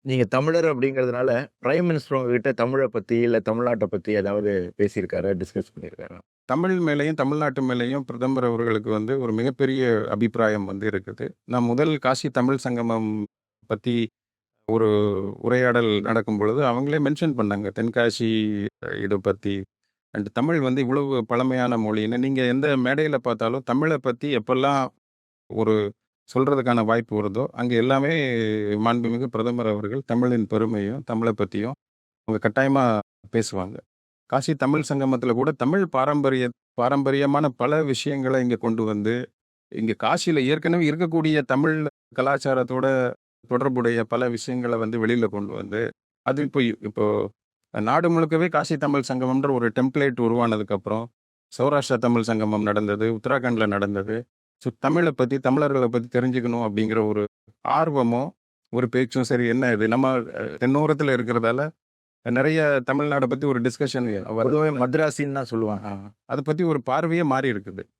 நீங்க தமிழர் அப்படிங்கிறதுனால, பிரைம் மினிஸ்டர் உங்ககிட்ட தமிழ பத்தி, இல்ல தமிழ்நாட்ட பத்தி ஏதாவது பேசியிருக்காரா? டிஸ்கஸ் பண்ணியிருக்காரா? தமிழ் மேலேயும், தமிழ்நாட்டு மேலேயும் பிரதமர் அவர்களுக்கு ஒரு மிகப்பெரிய அபிப்பிராயம் இருக்குது. நான் முதல் காசி தமிழ் சங்கமம் பத்தி ஒரு உரையாடல் நடக்கும் பொழுது, அவங்களே மென்ஷன் பண்ணாங்க. தென்காசி இத பத்தி. அண்ட் தமிழ் இவ்வளவு பழமையான மொழின்னு, நீங்க எந்த மேடையில பார்த்தாலும் தமிழ பத்தி எப்பல்லாம் ஒரு சொல்றதுக்கான வாய்ப்பு வருதோ, அங்க எல்லாமே மாண்புமிகு பிரதமர் அவர்கள் தமிழின் பெருமையும், தமிழ பத்தியும் அவங்க கட்டாயமா பேசுவாங்க. காசி தமிழ் சங்கமத்தில கூட தமிழ் பாரம்பரியமான பல விஷயங்கள இங்க கொண்டு வந்து, இங்க காசியில ஏற்கனவே இருக்கக்கூடிய தமிழ் கலாச்சாரத்தோட தொடர்புடைய பல விஷயங்கள வெளியில கொண்டு வந்து, அது இப்போ நாடு முழுக்கவே காசி தமிழ் சங்கமம்ன்ற ஒரு டெம்ப்ளேட் உருவானதுக்கப்புறம், சௌராஷ்டிரா தமிழ் சங்கமம் நடந்தது, உத்தராகண்ட்ல நடந்தது. ஸோ தமிழ பத்தி, தமிழர்கள பத்தி தெரிஞ்சுக்கணும் அப்படிங்கிற ஒரு ஆர்வமும், ஒரு பேச்சும் சரி என்ன இது நம்ம தென்னோரத்தில இருக்கிறதால, நெறைய தமிழ்நாட பத்தி ஒரு டிஸ்கஷன் வருது. பொதுவாவே மദ്രാസിன்னு தான் சொல்லுவாங்க. அத பத்தி ஒரு பார்வையே மாறி இருக்குது.